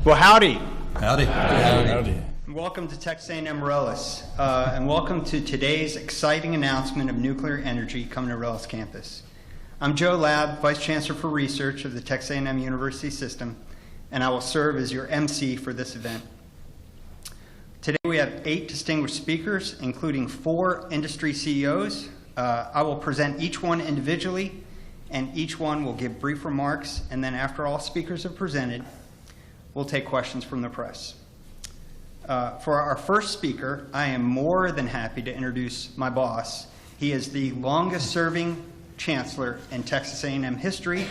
Well, howdy. Howdy. Howdy. Welcome to Texas A&M Morelos, and welcome to today's exciting announcement of nuclear energy coming to Morelos campus. I'm Joe Lab, Vice Chancellor for Research of the Texas A&M University System, and I will serve as your MC for this event. Today we have 8 distinguished speakers, including 4 industry CEOs. I will present each one individually, and each one will give brief remarks, and then after all speakers have presented, we'll take questions from the press. For our first speaker, I am more than happy to introduce my boss. He is the longest-serving chancellor in Texas A&M history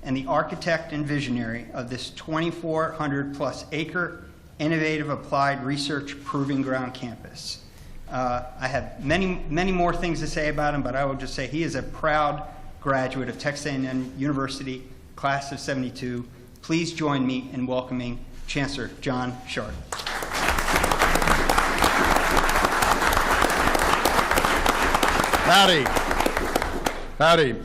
and the architect and visionary of this 2,400-plus acre innovative applied research proving ground campus. I have many more things to say about him, but I will just say he is a proud graduate of Texas A&M University, class of '72. Please join me in welcoming Chancellor John Sharp. Howdy. Howdy.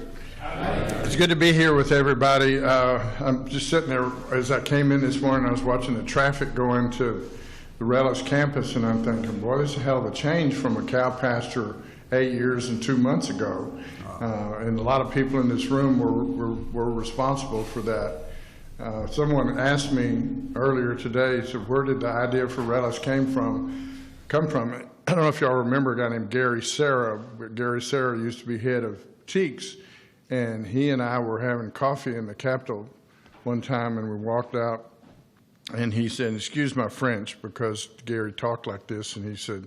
It's good to be here with everybody. I'm just sitting there, as I came in this morning, I was watching the traffic go into the Morelos campus, and I'm thinking, boy, this is a hell of a change from a cow pasture 8 years and 2 months ago. And a lot of people in this room were responsible for that. Someone asked me earlier today, so where did the idea for Morelos come from? I don't know if y'all remember a guy named Gary Serra, but Gary Serra used to be head of Cheeks, and he and I were having coffee in the Capitol one time, and we walked out, and he said, excuse my French, because Gary talked like this, and he said,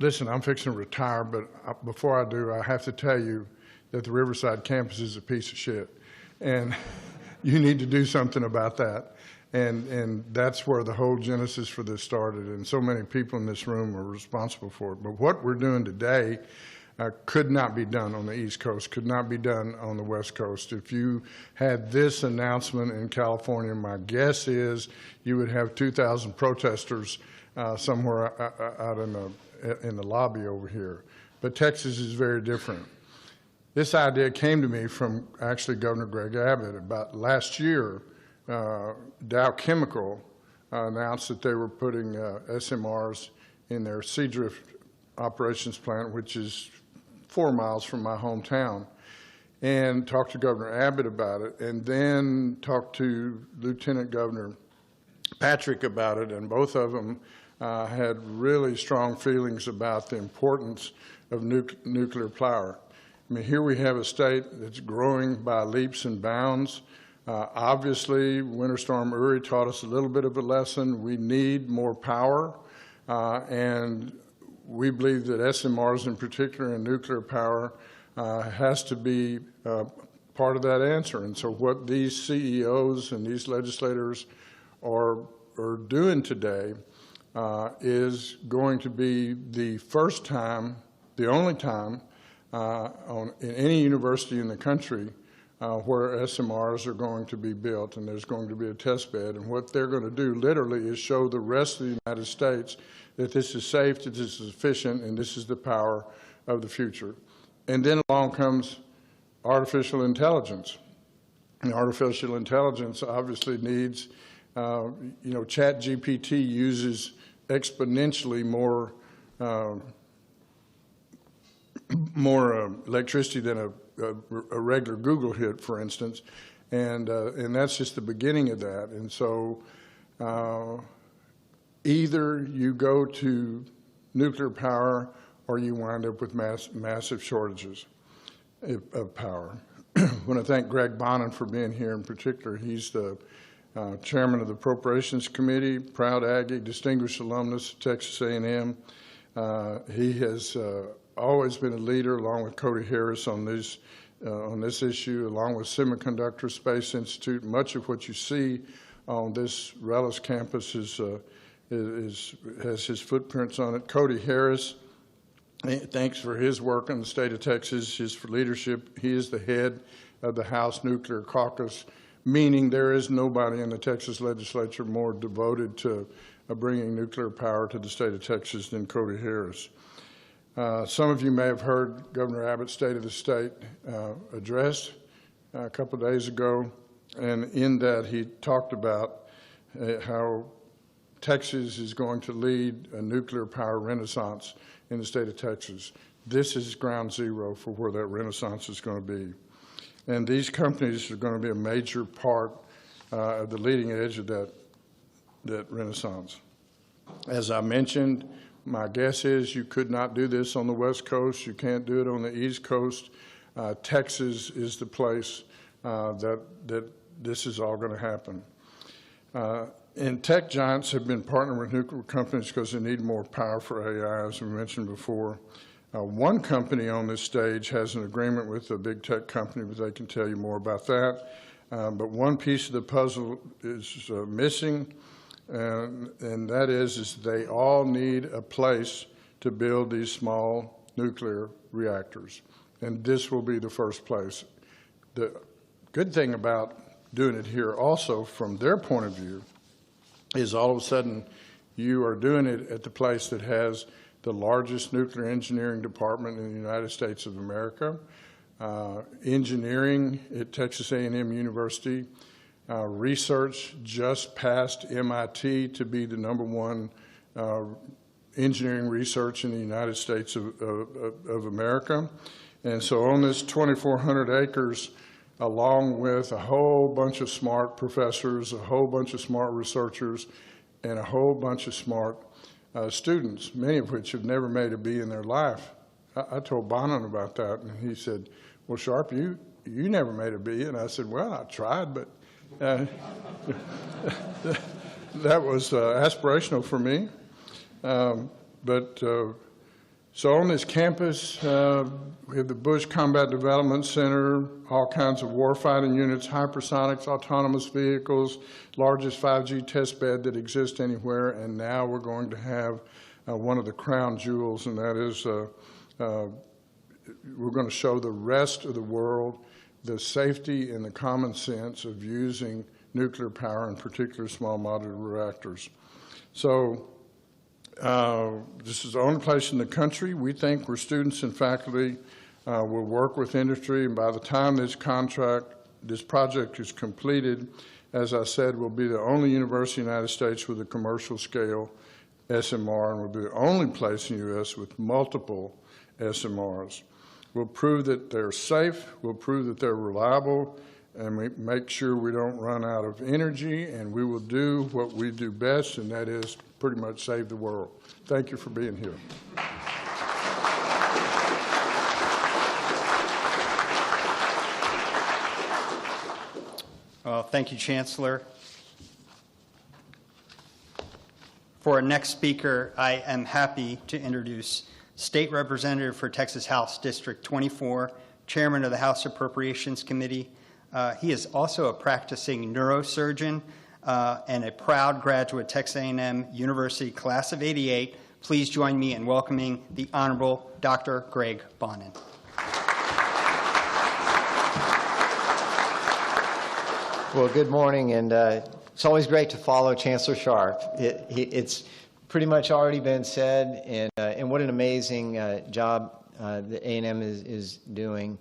listen, I'm fixing to retire, but before I do, I have to tell you that the Riverside campus is a piece of shit. And you need to do something about that. And that's where the whole genesis for this started. And so many people in this room are responsible for it. But what we're doing today could not be done on the East Coast, could not be done on the West Coast. If you had this announcement in California, my guess is you would have 2,000 protesters somewhere out in the lobby over here. But Texas is very different. This idea came to me from actually Governor Greg Abbott. About last year, Dow Chemical announced that they were putting SMRs in their Seadrift operations plant, which is 4 miles from my hometown, and talked to Governor Abbott about it, and then talked to Lieutenant Governor Patrick about it, and both of them had really strong feelings about the importance of nuclear power. I mean, here we have a state that's growing by leaps and bounds. Obviously, Winter Storm Uri taught us a little bit of a lesson. We need more power, and we believe that SMRs in particular and nuclear power has to be part of that answer. And so what these CEOs and these legislators are doing today is going to be the first time, the only time, in any university in the country where SMRs are going to be built, and there's going to be a test bed. And what they're going to do literally is show the rest of the United States that this is safe, that this is efficient, and this is the power of the future. And then along comes artificial intelligence. And artificial intelligence obviously needs, ChatGPT uses exponentially more electricity than a regular Google hit, for instance, and that's just the beginning of that. And so either you go to nuclear power or you wind up with massive shortages of power. I want to thank Greg Bonin for being here in particular. He's the chairman of the Appropriations Committee, proud Aggie, distinguished alumnus of Texas A&M. He has always been a leader, along with Cody Harris, on this issue, along with Semiconductor Space Institute. Much of what you see on this Morelos campus has his footprints on it. Cody Harris, thanks for his work in the state of Texas, his leadership. He is the head of the House Nuclear Caucus, meaning there is nobody in the Texas legislature more devoted to bringing nuclear power to the state of Texas than Cody Harris. Some of you may have heard Governor Abbott's State of the State address a couple of days ago. And in that, he talked about how Texas is going to lead a nuclear power renaissance in the state of Texas. This is ground zero for where that renaissance is going to be. And these companies are going to be a major part of the leading edge of that renaissance. As I mentioned, my guess is you could not do this on the West Coast. You can't do it on the East Coast. Texas is the place that this is all going to happen. And tech giants have been partnering with nuclear companies because they need more power for AI, as we mentioned before. One company on this stage has an agreement with a big tech company, but they can tell you more about that. But one piece of the puzzle is missing, and that is they all need a place to build these small nuclear reactors. And this will be the first place. The good thing about doing it here also, from their point of view, is all of a sudden you are doing it at the place that has the largest nuclear engineering department in the United States of America, engineering at Texas A&M University, research just passed MIT to be the #1 engineering research in the United States of America. And so on this 2,400 acres, along with a whole bunch of smart professors, a whole bunch of smart researchers, and a whole bunch of smart students, many of which have never made a B in their life. I told Bonin about that, and he said, well, Sharp, you never made a B. And I said, well, I tried, but that was aspirational for me. So on this campus, we have the Bush Combat Development Center, all kinds of warfighting units, hypersonics, autonomous vehicles, largest 5G test bed that exists anywhere, and now we're going to have one of the crown jewels, and that is we're going to show the rest of the world the safety and the common sense of using nuclear power, in particular small modular reactors. So this is the only place in the country, we think, where students and faculty will work with industry, and by the time this project is completed, as I said, we'll be the only university in the United States with a commercial scale SMR, and we'll be the only place in the U.S. with multiple SMRs. We'll prove that they're safe, we'll prove that they're reliable, and we make sure we don't run out of energy, and we will do what we do best, and that is pretty much save the world. Thank you for being here. Well, thank you, Chancellor. For our next speaker, I am happy to introduce State Representative for Texas House District 24, Chairman of the House Appropriations Committee. He is also a practicing neurosurgeon and a proud graduate of Texas A&M University Class of '88. Please join me in welcoming the Honorable Dr. Greg Bonin. Well, good morning, and it's always great to follow Chancellor Sharp. It's pretty much already been said, and what an amazing job that A&M is doing.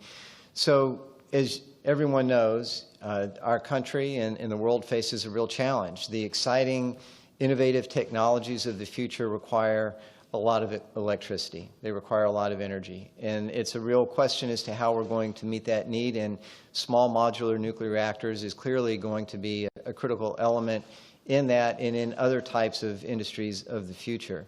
So, as everyone knows, our country and the world faces a real challenge. The exciting, innovative technologies of the future require a lot of electricity. They require a lot of energy. And it's a real question as to how we're going to meet that need, and small modular nuclear reactors is clearly going to be a critical element in that and in other types of industries of the future.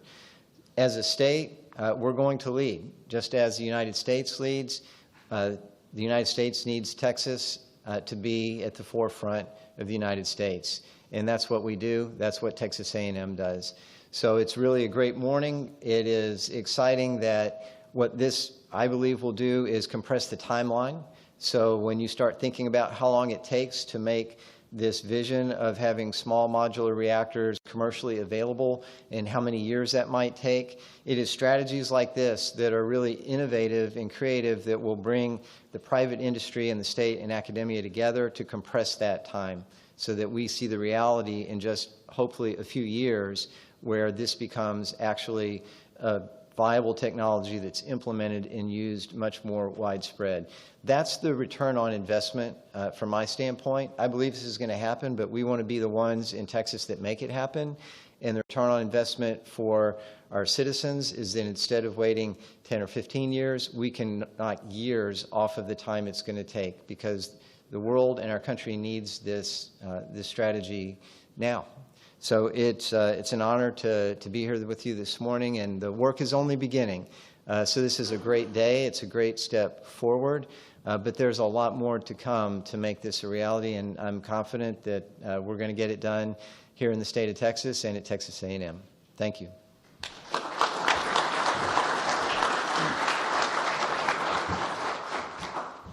As a state, we're going to lead. Just as the United States leads, the United States needs Texas to be at the forefront of the United States. And that's what we do. That's what Texas A&M does. So it's really a great morning. It is exciting that what this, I believe, will do is compress the timeline. So when you start thinking about how long it takes to make this vision of having small modular reactors commercially available and how many years that might take, it is strategies like this that are really innovative and creative that will bring the private industry and the state and academia together to compress that time so that we see the reality in just hopefully a few years where this becomes actually a viable technology that's implemented and used much more widespread. That's the return on investment from my standpoint. I believe this is going to happen, but we want to be the ones in Texas that make it happen. And the return on investment for our citizens is that instead of waiting 10 or 15 years, we can knock years off of the time it's going to take, because the world and our country needs this strategy now. So it's an honor to be here with you this morning, and the work is only beginning. So this is a great day. It's a great step forward, but there's a lot more to come to make this a reality, and I'm confident that we're going to get it done here in the state of Texas and at Texas A&M. Thank you.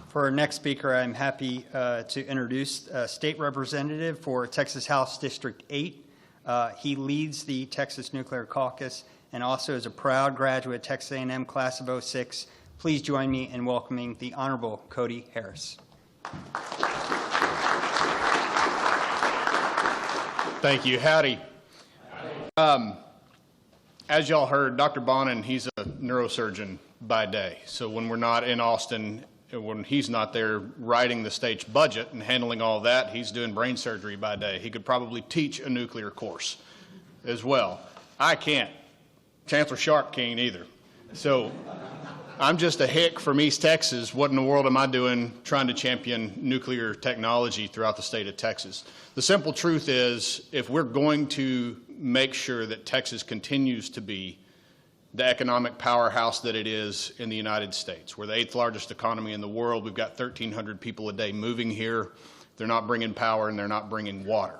For our next speaker, I'm happy to introduce State Representative for Texas House District 8. He leads the Texas Nuclear Caucus and also is a proud graduate Texas A&M class of '06. Please join me in welcoming the Honorable Cody Harris. Thank you. Howdy. As y'all heard, Dr. Bonin, he's a neurosurgeon by day. So when we're not in Austin, when he's not there writing the state's budget and handling all that, he's doing brain surgery by day. He could probably teach a nuclear course as well. I can't. Chancellor Sharp can't either. So I'm just a hick from East Texas. What in the world am I doing trying to champion nuclear technology throughout the state of Texas? The simple truth is, if we're going to make sure that Texas continues to be the economic powerhouse that it is in the United States, we're the 8th largest economy in the world. We've got 1,300 people a day moving here. They're not bringing power and they're not bringing water.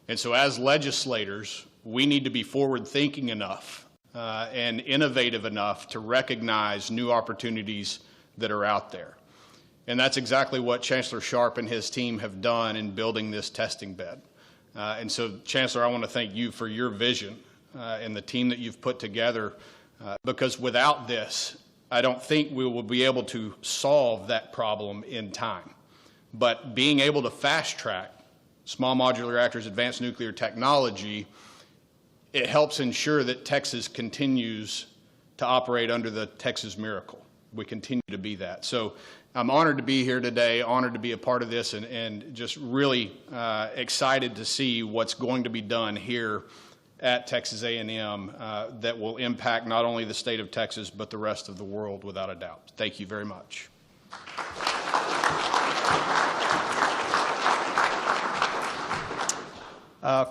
And so as legislators, we need to be forward-thinking enough and innovative enough to recognize new opportunities that are out there. And that's exactly what Chancellor Sharp and his team have done in building this testing bed. And so, Chancellor, I want to thank you for your vision and the team that you've put together, because without this, I don't think we will be able to solve that problem in time. But being able to fast-track small modular reactors, advanced nuclear technology, it helps ensure that Texas continues to operate under the Texas miracle. We continue to be that. So I'm honored to be here today, honored to be a part of this, and just really excited to see what's going to be done here at Texas A&M that will impact not only the state of Texas, but the rest of the world without a doubt. Thank you very much.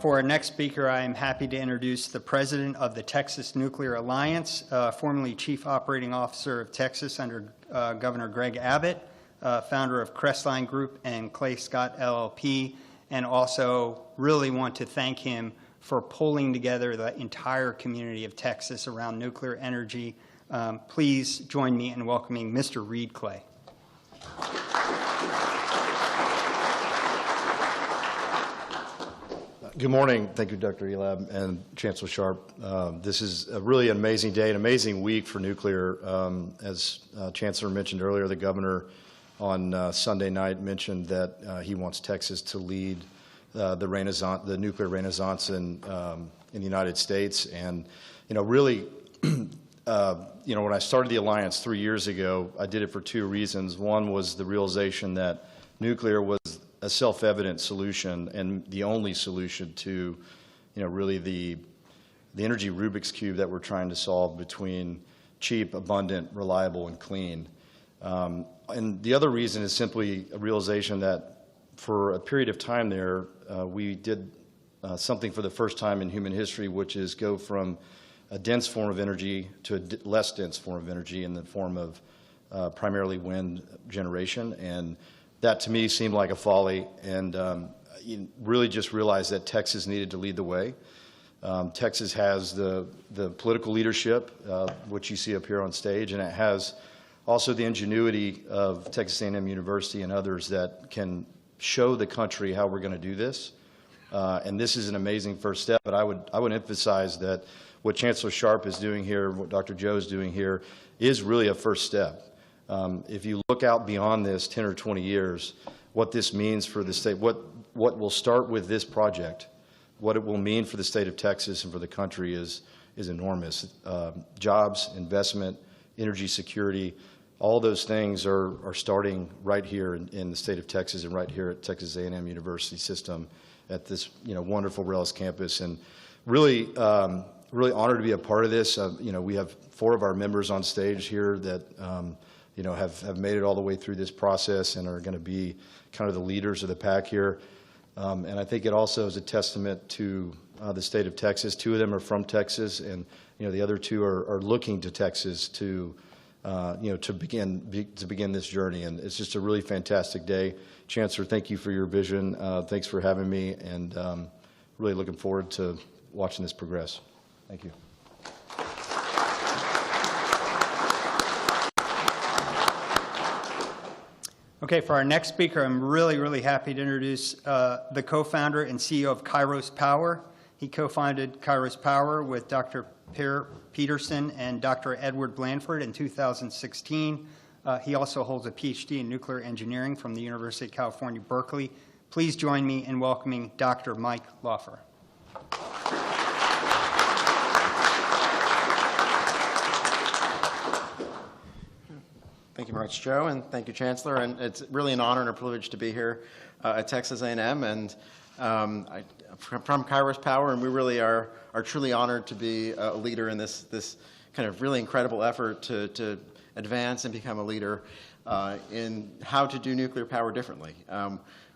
For our next speaker, I am happy to introduce the President of the Texas Nuclear Alliance, formerly Chief Operating Officer of Texas under Governor Greg Abbott, founder of Crestline Group and Clay Scott LLP, and also really want to thank him for pulling together the entire community of Texas around nuclear energy. Please join me in welcoming Mr. Reed Clay. Good morning. Thank you, Dr. Elab and Chancellor Sharp. This is a really an amazing day, an amazing week for nuclear. As Chancellor mentioned earlier, the governor on Sunday night mentioned that he wants Texas to lead the renaissance, the nuclear renaissance in the United States. And, really, when I started the Alliance 3 years ago, I did it for two reasons. One was the realization that nuclear was a self-evident solution and the only solution to, really the energy Rubik's Cube that we're trying to solve between cheap, abundant, reliable, and clean. And the other reason is simply a realization that for a period of time there, we did something for the first time in human history, which is go from a dense form of energy to a less dense form of energy in the form of primarily wind generation. And that to me seemed like a folly, and you really just realized that Texas needed to lead the way. Texas has the political leadership, which you see up here on stage, and it has also the ingenuity of Texas A&M University and others that can show the country how we're going to do this. And this is an amazing first step, but I would emphasize that what Chancellor Sharp is doing here, what Dr. Joe is doing here, is really a first step. If you look out beyond this 10 or 20 years, what this means for the state, what will start with this project, what it will mean for the state of Texas and for the country is is enormous. Jobs, investment, energy security, all those things are starting right here in the state of Texas and right here at Texas A&M University System at this wonderful Rellis campus. And really, really honored to be a part of this. We have 4 of our members on stage here that have made it all the way through this process and are going to be kind of the leaders of the pack here. And I think it also is a testament to the state of Texas. 2 of them are from Texas, and the other 2 are looking to Texas to begin this journey. And it's just a really fantastic day. Chancellor, thank you for your vision. Thanks for having me, and really looking forward to watching this progress. Thank you. Okay, for our next speaker, I'm really happy to introduce the co-founder and CEO of Kyros Power. He co-founded Kyros Power with Dr. Per Peterson and Dr. Edward Blandford in 2016. He also holds a PhD in nuclear engineering from the University of California, Berkeley. Please join me in welcoming Dr. Mike Laufer. Thank you very much, Joe, and thank you, Chancellor. And it's really an honor and a privilege to be here at Texas A&M. And I'm from Kyros Power, and we really are truly honored to be a leader in this kind of really incredible effort to advance and become a leader in how to do nuclear power differently.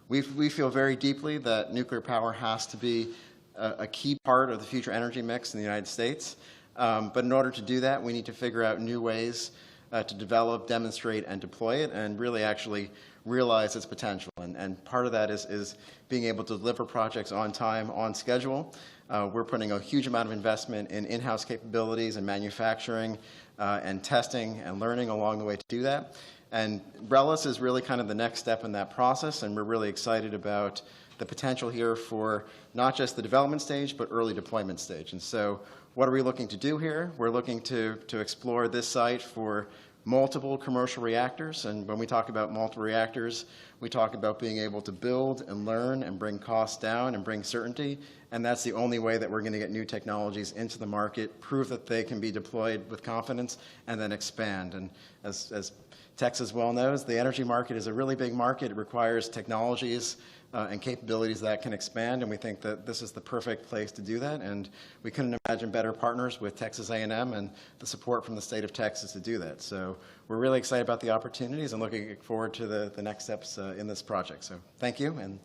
We feel very deeply that nuclear power has to be a key part of the future energy mix in the United States. But in order to do that, we need to figure out new ways to develop, demonstrate, and deploy it, and really actually realize its potential. And part of that is being able to deliver projects on time, on schedule. We're putting a huge amount of investment in in-house capabilities and manufacturing and testing and learning along the way to do that. And Rellis is really kind of the next step in that process, and we're really excited about the potential here for not just the development stage, but early deployment stage. And so what are we looking to do here? We're looking to explore this site for multiple commercial reactors. And when we talk about multiple reactors, we talk about being able to build and learn and bring costs down and bring certainty. And that's the only way that we're going to get new technologies into the market, prove that they can be deployed with confidence, and then expand. And as Texas well knows, the energy market is a really big market. It requires technologies and capabilities that can expand, and we think that this is the perfect place to do that. And we couldn't imagine better partners with Texas A&M and the support from the state of Texas to do that. So we're really excited about the opportunities and looking forward to the next steps in this project. So thank you, and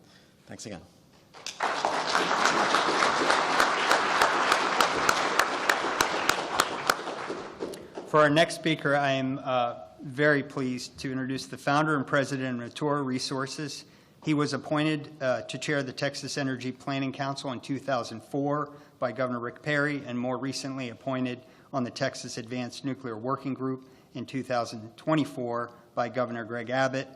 thanks again. For our next speaker, I am very pleased to introduce the founder and president of Nural Resources. He was appointed to chair the Texas Energy Planning Council in 2004 by Governor Rick Perry, and more recently appointed on the Texas Advanced Nuclear Working Group in 2024 by Governor Greg Abbott.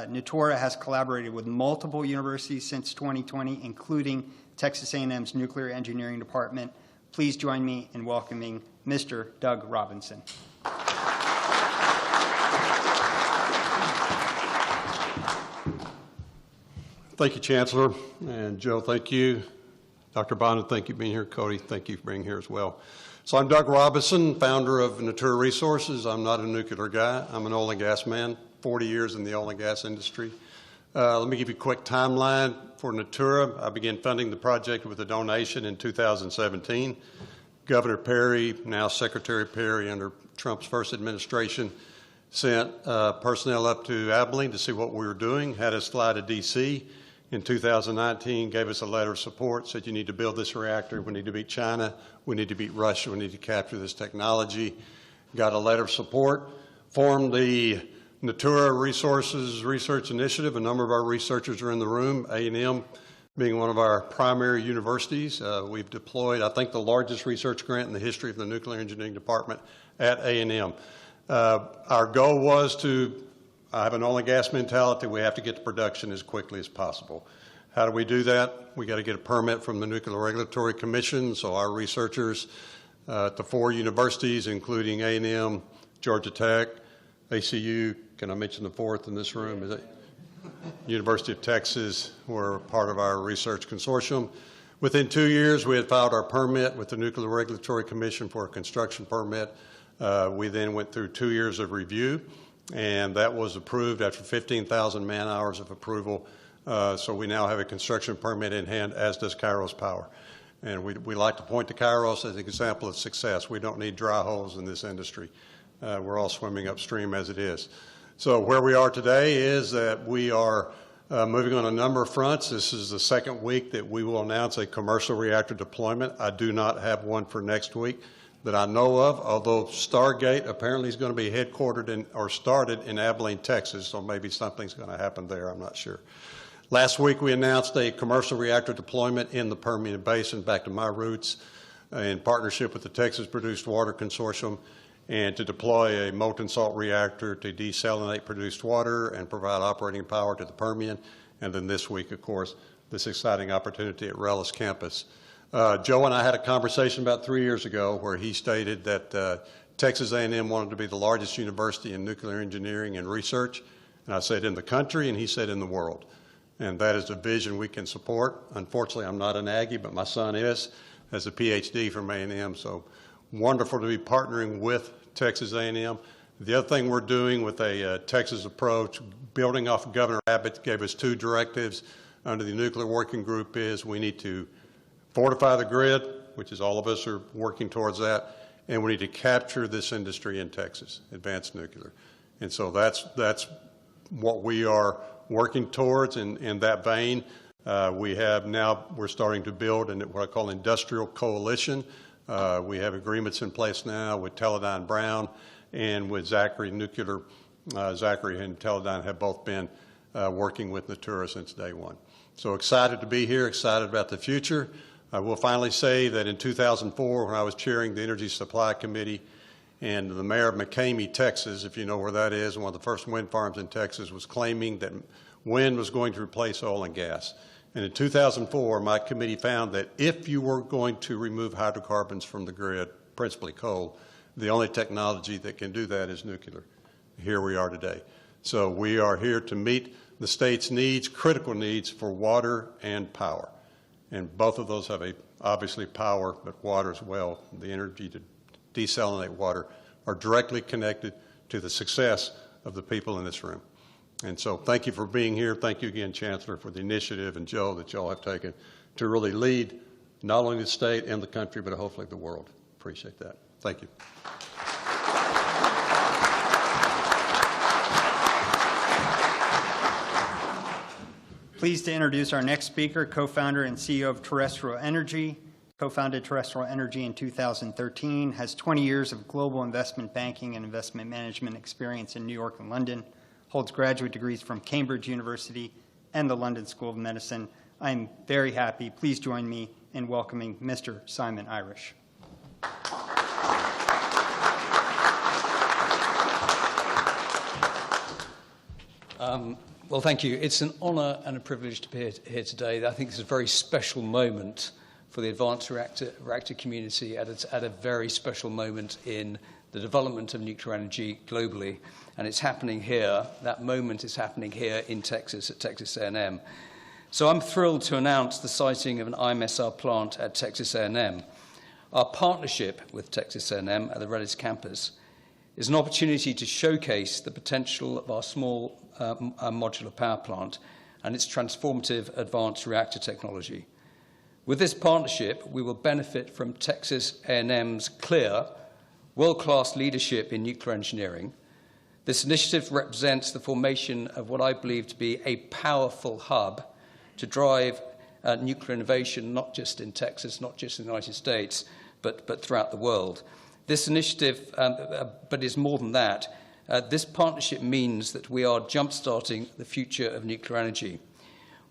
Nural has collaborated with multiple universities since 2020, including Texas A&M's Nuclear Engineering Department. Please join me in welcoming Mr. Doug Robinson. Thank you, Chancellor. And Joe, thank you. Dr. Bonnet, thank you for being here. Cody, thank you for being here as well. So I'm Doug Robinson, founder of Nural Resources. I'm not a nuclear guy. I'm an oil and gas man, 40 years in the oil and gas industry. Let me give you a quick timeline for Nural. I began funding the project with a donation in 2017. Governor Perry, now Secretary Perry under Trump's first administration, sent personnel up to Abilene to see what we were doing, had us fly to D.C. in 2019, gave us a letter of support, said you need to build this reactor, we need to beat China, we need to beat Russia, we need to capture this technology. Got a letter of support, formed the Nural Resources Research Initiative. A number of our researchers are in the room, A&M being one of our primary universities. We've deployed, I think, the largest research grant in the history of the Nuclear Engineering Department at A&M. Our goal was to have an oil and gas mentality. We have to get to production as quickly as possible. How do we do that? We got to get a permit from the Nuclear Regulatory Commission. So our researchers at the 4 universities, including A&M, Georgia Tech, ACU, can I mention the 4th in this room? Is it University of Texas, were part of our research consortium. Within 2 years, we had filed our permit with the Nuclear Regulatory Commission for a construction permit. We then went through 2 years of review, and that was approved after 15,000 man-hours of approval. So we now have a construction permit in hand, as does Kyros Power. And we like to point to Kyros as an example of success. We don't need dry holes in this industry. We're all swimming upstream as it is. So where we are today is that we are moving on a number of fronts. This is the second week that we will announce a commercial reactor deployment. I do not have one for next week that I know of, although Stargate apparently is going to be headquartered in, or started in Abilene, Texas, so maybe something's going to happen there, I'm not sure. Last week we announced a commercial reactor deployment in the Permian Basin, back to my roots, in partnership with the Texas Produced Water Consortium, and to deploy a molten salt reactor to desalinate produced water and provide operating power to the Permian. And then this week, of course, this exciting opportunity at Rellis campus. Joe and I had a conversation about 3 years ago where he stated that Texas A&M wanted to be the largest university in nuclear engineering and research. And I said in the country, and he said in the world. And that is a vision we can support. Unfortunately, I'm not an Aggie, but my son is, has a PhD from A&M, so wonderful to be partnering with Texas A&M. The other thing we're doing with a Texas approach, building off Governor Abbott gave us 2 directives under the Nuclear Working Group is we need to fortify the grid, which is all of us are working towards that, and we need to capture this industry in Texas, advanced nuclear. And so that's what we are working towards in that vein. We're starting to build what I call industrial coalition. We have agreements in place now with Teledyne Brown and with Zachary Nuclear. Zachary and Teledyne have both been working with Natura since day one. So excited to be here, excited about the future. I will finally say that in 2004, when I was chairing the Energy Supply Committee, and the mayor of McCamey, Texas, if you know where that is, one of the first wind farms in Texas, was claiming that wind was going to replace oil and gas. And in 2004, my committee found that if you were going to remove hydrocarbons from the grid, principally coal, the only technology that can do that is nuclear. Here we are today. So we are here to meet the state's needs, critical needs for water and power. And both of those have obviously power, but water as well. The energy to desalinate water are directly connected to the success of the people in this room. And so thank you for being here. Thank you again, Chancellor, for the initiative, and Joe, that y'all have taken to really lead not only the state and the country, but hopefully the world. Appreciate that. Thank you. Pleased to introduce our next speaker, co-founder and CEO of Terrestrial Energy. Co-founded Terrestrial Energy in 2013, has 20 years of global investment banking and investment management experience in New York and London, holds graduate degrees from Cambridge University and the London School of Medicine. I'm very happy. Please join me in welcoming Mr. Simon Irish. Well, thank you. It's an honor and a privilege to be here today. I think it's a very special moment for the advanced reactor community at a very special moment in the development of nuclear energy globally. And it's happening here. That moment is happening here in Texas at Texas A&M. So I'm thrilled to announce the siting of an IMSR plant at Texas A&M. Our partnership with Texas A&M at the Rellis campus is an opportunity to showcase the potential of our small modular power plant and its transformative advanced reactor technology. With this partnership, we will benefit from Texas A&M's clear, world-class leadership in nuclear engineering. This initiative represents the formation of what I believe to be a powerful hub to drive nuclear innovation, not just in Texas, not just in the United States, but throughout the world. This initiative, but is more than that. This partnership means that we are jump-starting the future of nuclear energy.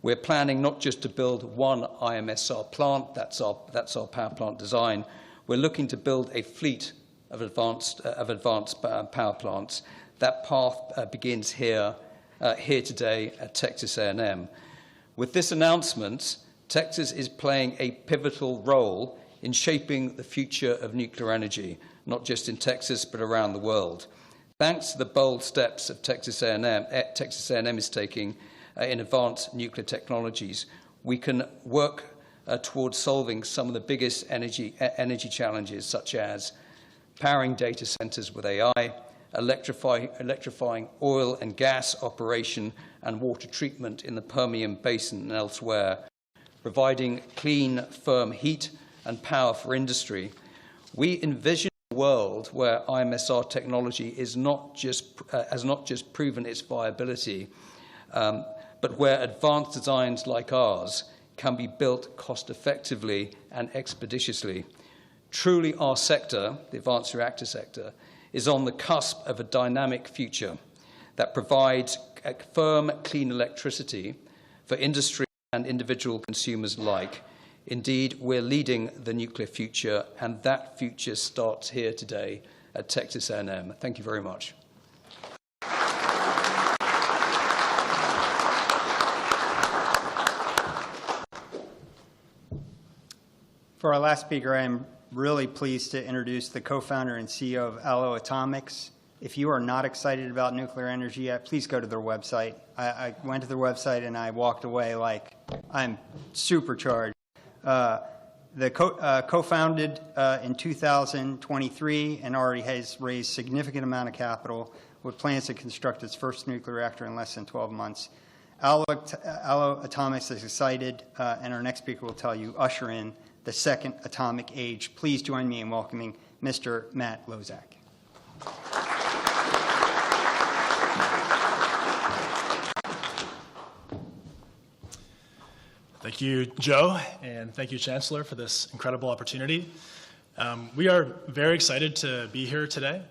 We're planning not just to build one IMSR plant, that's our power plant design. We're looking to build a fleet of advanced power plants. That path begins here today at Texas A&M. With this announcement, Texas is playing a pivotal role in shaping the future of nuclear energy, not just in Texas, but around the world. Thanks to the bold steps of Texas A&M is taking in advanced nuclear technologies, we can work towards solving some of the biggest energy challenges, such as powering data centers with AI, electrifying oil and gas operation and water treatment in the Permian Basin and elsewhere, providing clean, firm heat and power for industry. We envision a world where IMSR technology has not just proven its viability, but where advanced designs like ours can be built cost-effectively and expeditiously. Truly, our sector, the advanced reactor sector, is on the cusp of a dynamic future that provides firm, clean electricity for industry and individual consumers alike. Indeed, we're leading the nuclear future, and that future starts here today at Texas A&M. Thank you very much. For our last speaker, I am really pleased to introduce the co-founder and CEO of Allo Atomics. If you are not excited about nuclear energy yet, please go to their website. I went to their website and I walked away like I'm supercharged. The co-founded in 2023 and already has raised significant amount of capital with plans to construct its first nuclear reactor in less than 12 months. Allo Atomics is excited, and our next speaker will tell you, usher in the second atomic age. Please join me in welcoming Mr. Matt Lozak. Thank you, Joe, and thank you, Chancellor, for this incredible opportunity. We are very excited to be here today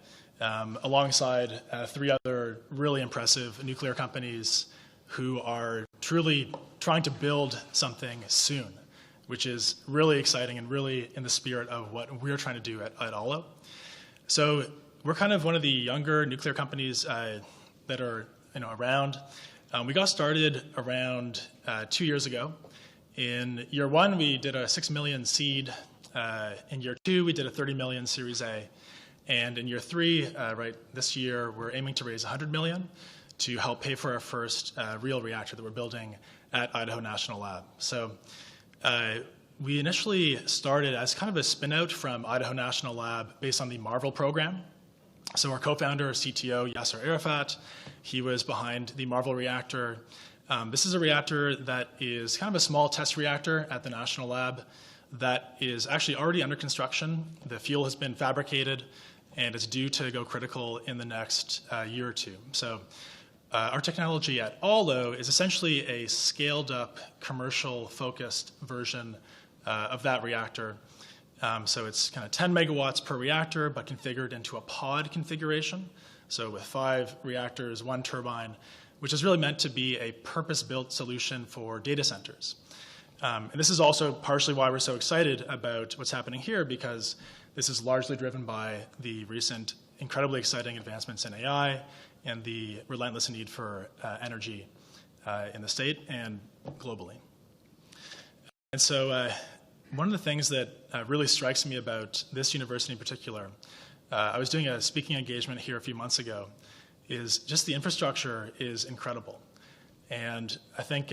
alongside three other really impressive nuclear companies who are truly trying to build something soon, which is really exciting and really in the spirit of what we're trying to do at Allo. So we're kind of one of the younger nuclear companies that are around. We got started around 2 years ago. In year one, we did a 6 million seed. In year two, we did a 30 million Series A. And in year three, right this year, we're aiming to raise 100 million to help pay for our first real reactor that we're building at Idaho National Lab. So we initially started as kind of a spin-out from Idaho National Lab based on the MARVEL program. So our co-founder, CTO, Yasser Arafat, he was behind the MARVEL reactor. This is a reactor that is kind of a small test reactor at the National Lab that is actually already under construction. The fuel has been fabricated, and it's due to go critical in the next year or two. So our technology at Allo is essentially a scaled-up, commercial-focused version of that reactor. So it's kind of 10 megawatts per reactor, but configured into a pod configuration. So with 5 reactors, 1 turbine, which is really meant to be a purpose-built solution for data centers. And this is also partially why we're so excited about what's happening here, because this is largely driven by the recent incredibly exciting advancements in AI and the relentless need for energy in the state and globally. And so one of the things that really strikes me about this university in particular, I was doing a speaking engagement here a few months ago, is just the infrastructure is incredible. And I think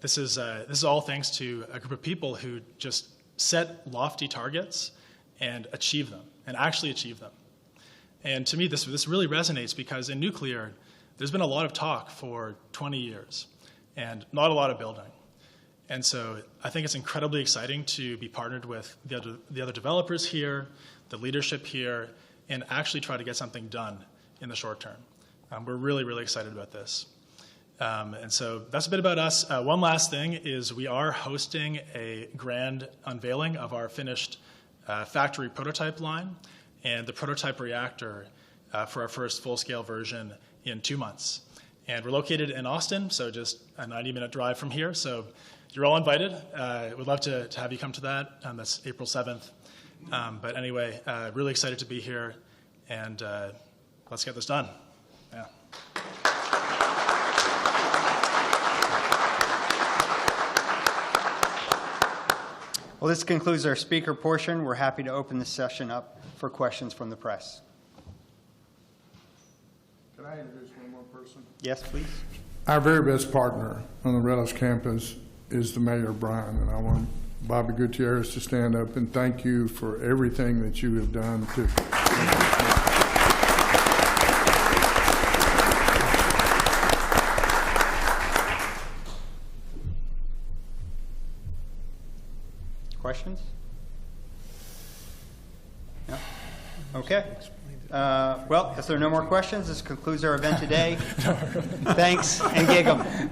this is all thanks to a group of people who just set lofty targets and achieve them, and actually achieve them. And to me, this really resonates because in nuclear, there's been a lot of talk for 20 years and not a lot of building. And so I think it's incredibly exciting to be partnered with the other developers here, the leadership here, and actually try to get something done in the short term. We're really, really excited about this. And so that's a bit about us. One last thing is we are hosting a grand unveiling of our finished factory prototype line and the prototype reactor for our first full-scale version in 2 months. And we're located in Austin, so just a 90-minute drive from here. So you're all invited. We'd love to have you come to that. That's April 7th. But anyway, really excited to be here, and let's get this done. Yeah. Well, this concludes our speaker portion. We're happy to open this session up for questions from the press. Can I introduce one more person? Yes, please. Our very best partner on the Rellis campus is the Mayor, Brian, and I want Bobby Gutierrez to stand up and thank you for everything that you have done to. Questions? No? Okay. Well, if there are no more questions, this concludes our event today. Thanks, and gig 'em.